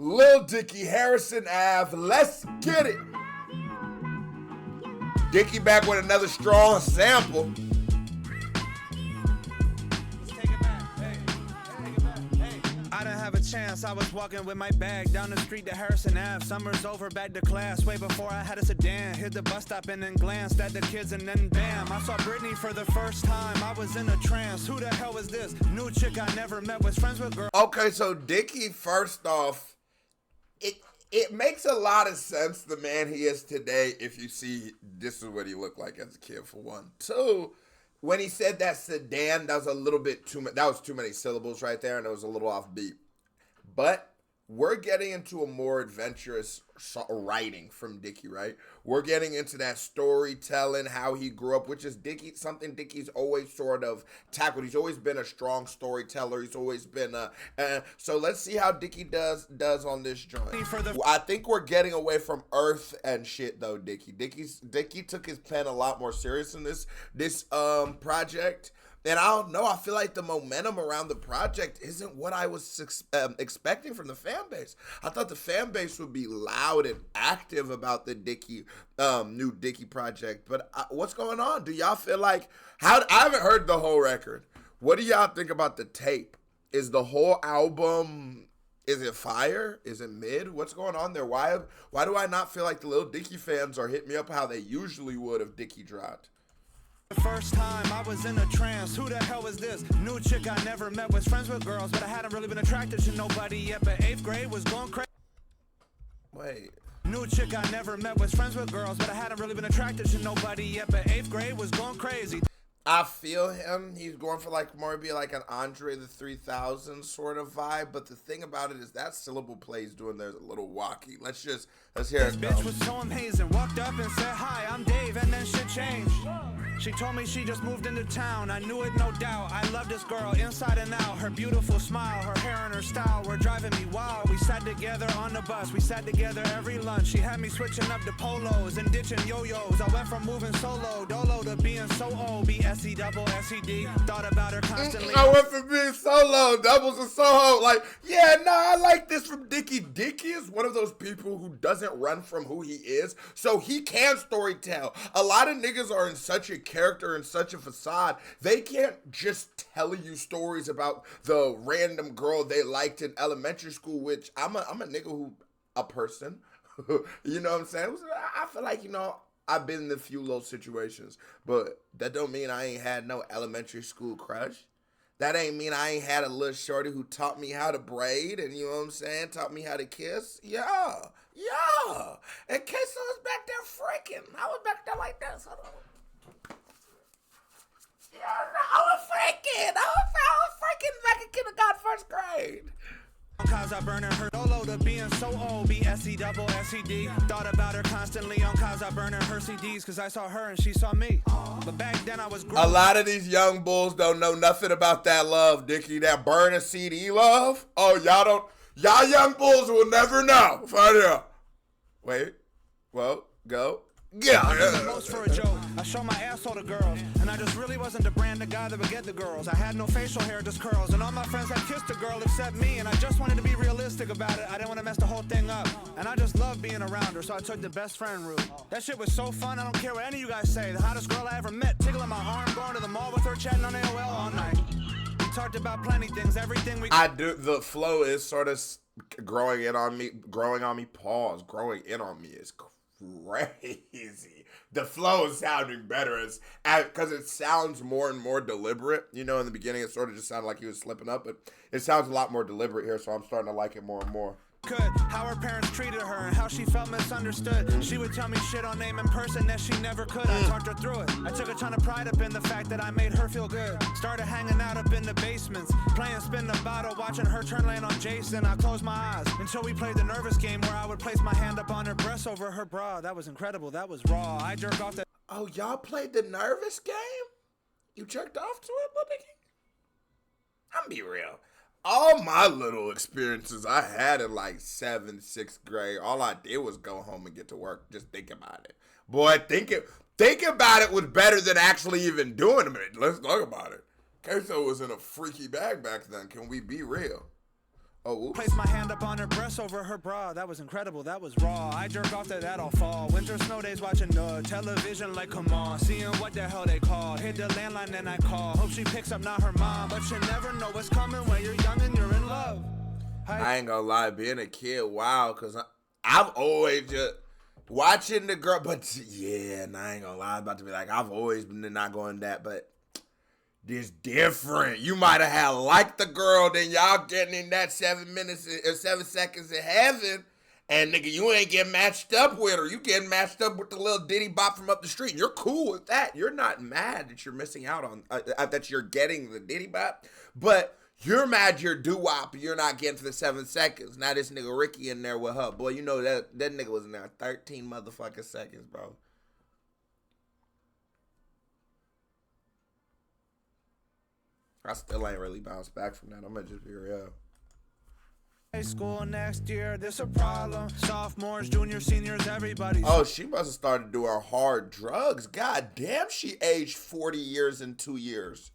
Lil Dicky, Harrison Ave, let's get it. Dicky back with another strong sample. I didn't have a chance, I was walking with my bag down the street to Harrison Ave. Summer's over, back to class, way before I had a sedan. Hit the bus stop and then glanced at the kids and then bam, I saw Britney for the first time. I was in a trance, who the hell was this? New chick I never met, was friends with girls. Okay, so Dicky, first off, it makes a lot of sense, the man he is today, if you see this is what he looked like as a kid, for one. Two, when he said that sedan, that was a little bit too much. That was too many syllables right there, and it was a little off beat. But we're getting into a more adventurous writing from Dicky, right? We're getting into that storytelling, how he grew up, which is something Dicky's always sort of tackled. He's always been a strong storyteller. He's always been so let's see how Dicky does on this joint. I think we're getting away from Earth and shit though, Dicky. Dicky took his pen a lot more serious in this project. And I don't know, I feel like the momentum around the project isn't what I was expecting from the fan base. I thought the fan base would be loud and active about the Dicky, new Dicky project. But what's going on? Do y'all feel like, I haven't heard the whole record. What do y'all think about the tape? Is the whole album, is it fire? Is it mid? What's going on there? Why do I not feel like the Lil Dicky fans are hitting me up how they usually would if Dicky dropped? The first time I was in a trance, who the hell was this? New chick I never met, was friends with girls, but I hadn't really been attracted to nobody yet. But 8th grade was going crazy. Wait. New chick I never met, was friends with girls, but I hadn't really been attracted to nobody yet. But 8th grade was going crazy. I feel him. He's going for like more be like an Andre the 3000 sort of vibe. But the thing about it is that syllable plays doing there's a little walkie. Let's hear it. This bitch was so amazing. Walked up and said hi, I'm Dave, and then shit changed. She told me she just moved into town. I knew it, no doubt. I love this girl inside and out. Her beautiful smile, her hair and her style were driving me wild. We sat together on the bus. We sat together every lunch. She had me switching up to polos and ditching yo-yos. I went from moving solo, dolo, to being so old. B-S-E double S-E-D. Thought about her constantly. I went from being solo, doubles to Soho. Like, yeah, nah, I like this from Dicky. Dicky is one of those people who doesn't run from who he is, so he can storytell. A lot of niggas are in such a character and such a facade, they can't just tell you stories about the random girl they liked in elementary school, which I'm a nigga a person, you know what I'm saying? I feel like, I've been in a few little situations, but that don't mean I ain't had no elementary school crush. That ain't mean I ain't had a little shorty who taught me how to braid and, you know what I'm saying, taught me how to kiss. Yeah. And Queso was back there freaking. I was back there like this. Hold on. Yeah, I was freaking back in kindergarten, first grade. Cause I burning her solo to being so old. B-S-E double S-E-D. Thought about her constantly on cause I burning her CDs. Cause I saw her and she saw me. But back then I was grown. A lot of these young bulls don't know nothing about that love, Dicky. That burning CD love. Oh, y'all young bulls will never know. Find out. Wait. Well, go. Yeah. Most for a joke. I show my asshole to girls, and I just really wasn't the brand of guy that would get the girls. I had no facial hair, just curls, and all my friends had kissed a girl except me, and I just wanted to be realistic about it. I didn't want to mess the whole thing up, and I just loved being around her, so I took the best friend route. That shit was so fun, I don't care what any of you guys say. The hottest girl I ever met, tickling my arm, going to the mall with her, chatting on AOL all night. We talked about plenty things, everything we. I do. The flow is sort of growing in on me. Growing in on me is crazy. The flow is sounding better because it sounds more and more deliberate. In the beginning it sort of just sounded like he was slipping up, but it sounds a lot more deliberate here, so I'm starting to like it more and more. How her parents treated her and how she felt misunderstood. She would tell me shit on name and person that she never could. I talked her through it. I took a ton of pride up in the fact that I made her feel good. Started hanging out up in the basements, playing spin the bottle, watching her turn lane on Jason. I closed my eyes until we played the nervous game where I would place my hand up on her breast over her bra. That was incredible. That was raw. I jerked off that. Oh, y'all played the nervous game? You jerked off to it, Lil Dicky? I'm be real. All my little experiences I had in like 7th, 6th grade, all I did was go home and get to work. Just think about it. Boy, think about it was better than actually even doing it. Let's talk about it. Queso was in a freaky bag back then. Can we be real? Oh, oops. Placed my hand up on her breast over her bra. That was incredible, that was raw. I jerk off to that all fall. Winter snow days watching the television like, come on. Seeing what the hell they call. Hit the landline and I call. Hope she picks up, not her mom. But you never know what's coming when you're young and you're in love. I ain't gonna lie, being a kid, wow, because I've always just watching the girl, but yeah, and I ain't gonna lie, I'm about to be like, I've always been not going that, but this different. You might have had liked the girl, then y'all getting in that 7 minutes or 7 seconds of heaven, and nigga, you ain't getting matched up with her. You getting matched up with the little Diddy bop from up the street. You're cool with that. You're not mad that you're missing out on that you're getting the Diddy bop, but you're mad you're doo-wop you're not getting for the 7 seconds. Now this nigga Ricky in there with her. Boy, you know that nigga was in there 13 motherfucking seconds, bro. I still ain't really bounced back from that. I'm gonna just be real. High school next year, this a problem. Sophomores, juniors, seniors, everybody's. Oh, she must have started doing hard drugs. God damn, she aged 40 years in 2 years.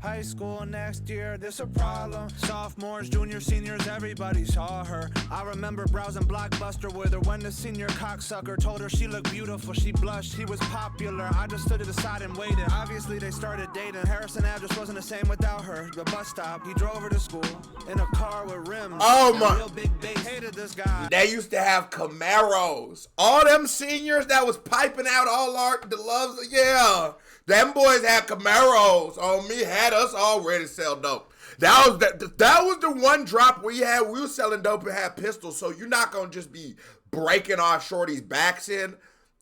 High school next year, this a problem. Sophomores, juniors, seniors, everybody saw her. I remember browsing Blockbuster with her when the senior cocksucker told her she looked beautiful. She blushed, he was popular. I just stood to the side and waited. Obviously, they started dating. Harrison Ave just wasn't the same without her. The bus stop, he drove her to school in a car with rims. Oh my! Real big bass. Hated this guy. They used to have Camaros. All them seniors that was piping out all the loves. Yeah. Them boys had Camaros on me, had us all ready to sell dope. That was the one drop we had. We were selling dope and had pistols, so you're not going to just be breaking our shorties' backs in.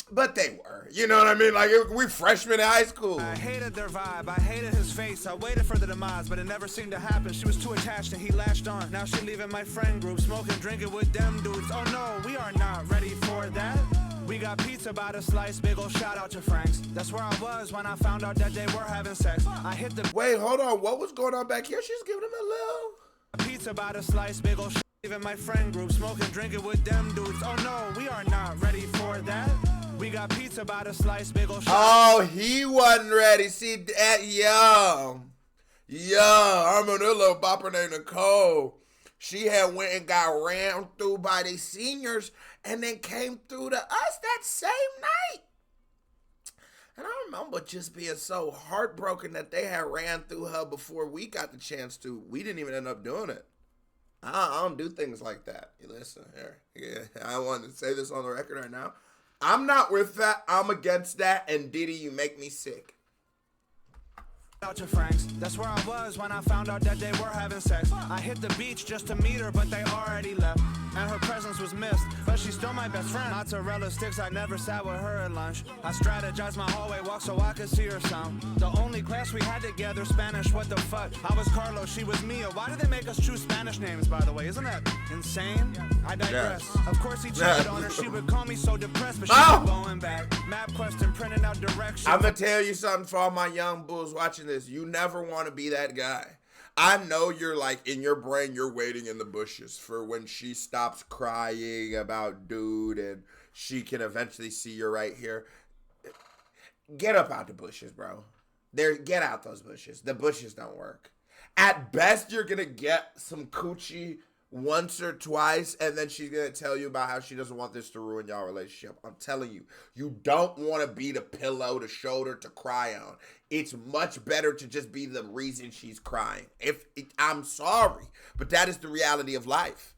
But they were. You know what I mean? Like, we freshmen in high school. I hated their vibe. I hated his face. I waited for the demise, but it never seemed to happen. She was too attached and he latched on. Now she leaving my friend group, smoking, drinking with them dudes. Oh no, we are not ready for that. We got pizza by the slice, big ol' shout out to Frank's. That's where I was when I found out that they were having sex. I hit the... Wait, hold on. What was going on back here? She's giving him a little... Pizza by the slice, big ol' even my friend group, smoking, drinking with them dudes. Oh no, we are not ready for that. We got pizza by the slice, big ol' Oh, he wasn't ready. See, that, I remember that little bopper named Nicole. She had went and got ran through by the seniors and then came through to us that same night. And I remember just being so heartbroken that they had ran through her before we got the chance to. We didn't even end up doing it. I don't do things like that. You listen here. Yeah, I wanted to say this on the record right now. I'm not with that. I'm against that. And Diddy, you make me sick. Out to Frank's. That's where I was when I found out that they were having sex. I hit the beach just to meet her, but they already left. And her presence was missed, but she's still my best friend. Mozzarella sticks, I never sat with her at lunch. I strategized my hallway walk so I could see her sound. The only class we had together, Spanish, what the fuck? I was Carlos, she was Mia. Why did they make us choose Spanish names, by the way? Isn't that insane? I digress. Yeah. Of course he cheated on her, she would call me so depressed, but she was going back. MapQuest and printing out directions. I'm gonna tell you something for all my young bulls watching this. You never want to be that guy. I know you're like, in your brain, you're waiting in the bushes for when she stops crying about dude and she can eventually see you right here. Get up out the bushes, bro. Get out those bushes. The bushes don't work. At best, you're going to get some coochie once or twice, and then she's going to tell you about how she doesn't want this to ruin y'all relationship. I'm telling you, you don't want to be the pillow, the shoulder to cry on. It's much better to just be the reason she's crying. I'm sorry, but that is the reality of life.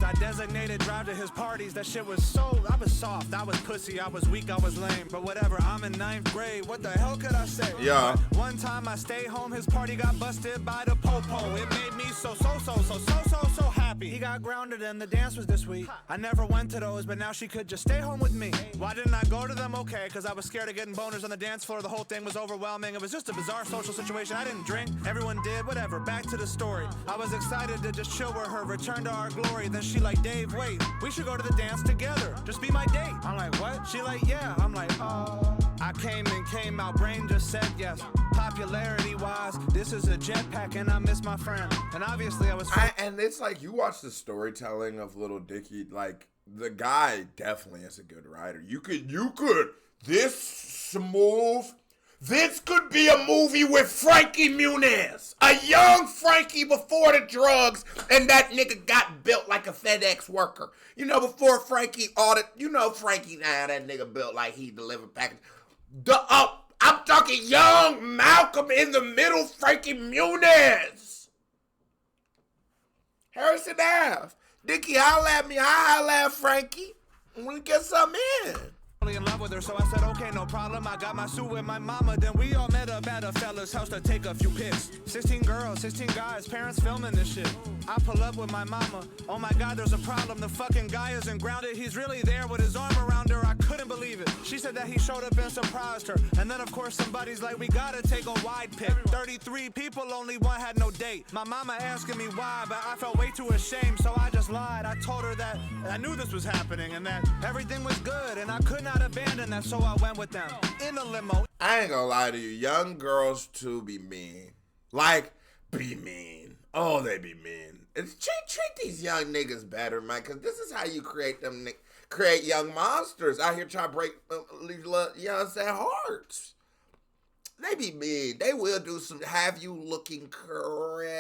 I designated drive to his parties. That shit was I was soft, I was pussy, I was weak, I was lame. But whatever, I'm in 9th grade. What the hell could I say? Yeah. One time I stayed home, his party got busted by the popo. It made me so happy. He got grounded and the dance was this week. I never went to those, but now she could just stay home with me. Why didn't I go to them? Okay, because I was scared of getting boners on the dance floor. The whole thing was overwhelming. It was just a bizarre social situation. I didn't drink, everyone did, whatever. Back to the story. I was excited to just chill with her, return to our glory. Then she like, Dave, wait, we should go to the dance together. Just be my date. I'm like, what? She like, yeah. I'm like, I came and came out, brain just said yes. Popularity wise, this is a jetpack and I miss my friend. And obviously I was and it's like, you watch the storytelling of Lil Dicky, like, the guy definitely is a good writer. You could this smooth, This could be a movie with Frankie Muniz. A young Frankie before the drugs, and that nigga got built like a FedEx worker. You know, before Frankie Frankie, that nigga built like he delivered packages. I'm talking young Malcolm in the Middle, Frankie Muniz. Harrison Ave. Dicky, holla at me. Holla at Frankie. I'm gonna get something in. In love with her, so I said, okay, no problem. I got my suit with my mama. Then we all met up at a fella's house to take a few pics. 16 girls, 16 guys, parents filming this shit. I pull up with my mama. Oh my God, there's a problem. The fucking guy isn't grounded. He's really there with his arm around her. I couldn't believe it. She said that he showed up and surprised her. And then of course somebody's like, we gotta take a wide pic. 33 people, only one had no date. My mama asking me why, but I felt way too ashamed, so I just lied. I told her that I knew this was happening and that everything was good and I could not abandon that, so I went with them in a limo. I ain't gonna lie to you, young girls too be mean. Like, be mean. Oh, they be mean. It's treat these young niggas better, man, because this is how you create young monsters out here trying to break you know what I'm saying, hearts. They be mean. They will do some, have you looking crazy.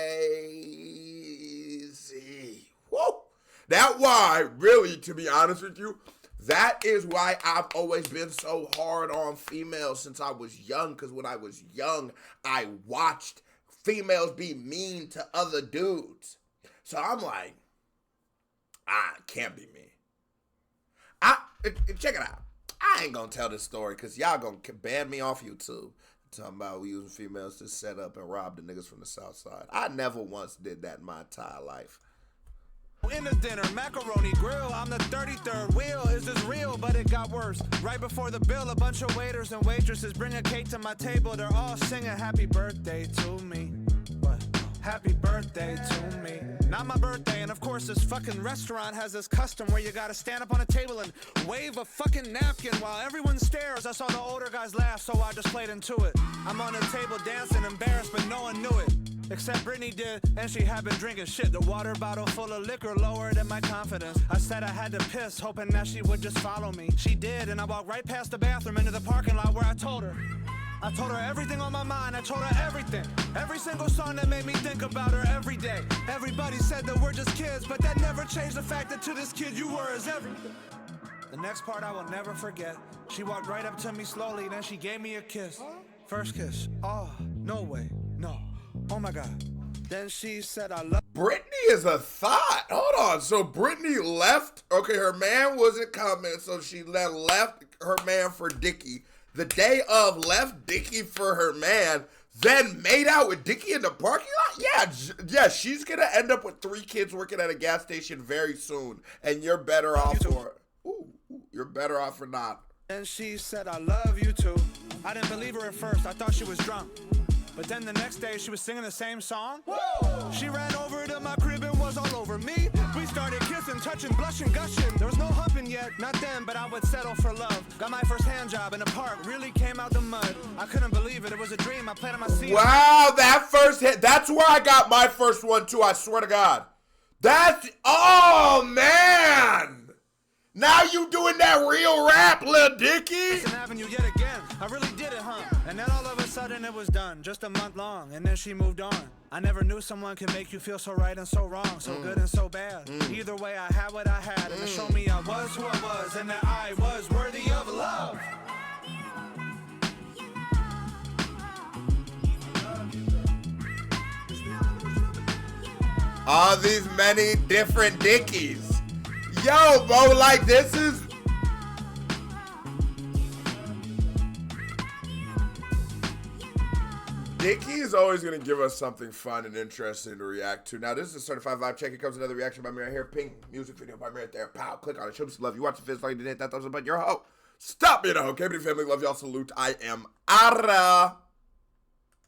Whoa. That's why, really, to be honest with you, that is why I've always been so hard on females since I was young. Because when I was young, I watched females be mean to other dudes. So I'm like, can't be me. Check it out. I ain't gonna tell this story because y'all gonna ban me off YouTube. Talking about we using females to set up and rob the niggas from the south side. I never once did that in my entire life. In the dinner, macaroni grill, I'm the 33rd wheel. Is this real? But it got worse. Right before the bill, a bunch of waiters and waitresses bring a cake to my table. They're all singing happy birthday to me. What? Happy birthday to me. Not my birthday, and of course this fucking restaurant has this custom where you gotta stand up on a table and wave a fucking napkin while everyone stares. I saw the older guys laugh, so I just played into it. I'm on the table dancing, embarrassed, but no one knew it. Except Brittany did, and she had been drinking shit. The water bottle full of liquor lowered in my confidence. I said I had to piss, hoping that she would just follow me. She did, and I walked right past the bathroom into the parking lot where I told her everything on my mind. I told her everything. Every single song that made me think about her every day. Everybody said that we're just kids, but that never changed the fact that to this kid you were as everything. The next part I will never forget. She walked right up to me slowly, then she gave me a kiss. First kiss. Oh, no way. No. Oh my God. Then she said I love. Brittany is a thought. Hold on. So Brittany left. Okay, her man wasn't coming, so she left her man for Dicky. The day of, left Dicky for her man, then made out with Dicky in the parking lot? Yeah, she's going to end up with 3 kids working at a gas station very soon, and you're better off for it. You're better off for not. And she said, I love you too. I didn't believe her at first. I thought she was drunk. But then the next day, she was singing the same song. Whoa! She ran over to my crib and was all over me. We started kissing, touching, blushing, gushing. There was no humping yet, not then, but I would settle for love. Got my first hand job in the park, really came out the mud. I couldn't believe it, it was a dream. I planted my seed. Wow, that first hit, that's where I got my first one too, I swear to God. Oh man! Now you doing that real rap, Lil Dicky? It's an avenue yet again. I really did it, huh? And then all of a sudden it was done, just a month long, and then she moved on. I never knew someone could make you feel so right and so wrong, so good and so bad. Either way, I had what I had, and it showed me I was who I was, and that I was worthy of love. All these many different Dickies. Yo, bro, like this is... Dicky is always going to give us something fun and interesting to react to. Now, this is a certified vibe check. Here comes another reaction by me right here. Ping, music video by me right there. Pow, click on it. Show me some love. You watch the videos, like you did hit that thumbs up button. You're a hoe. Stop being a hoe. Okay, family, love y'all. Salute. I am Ara.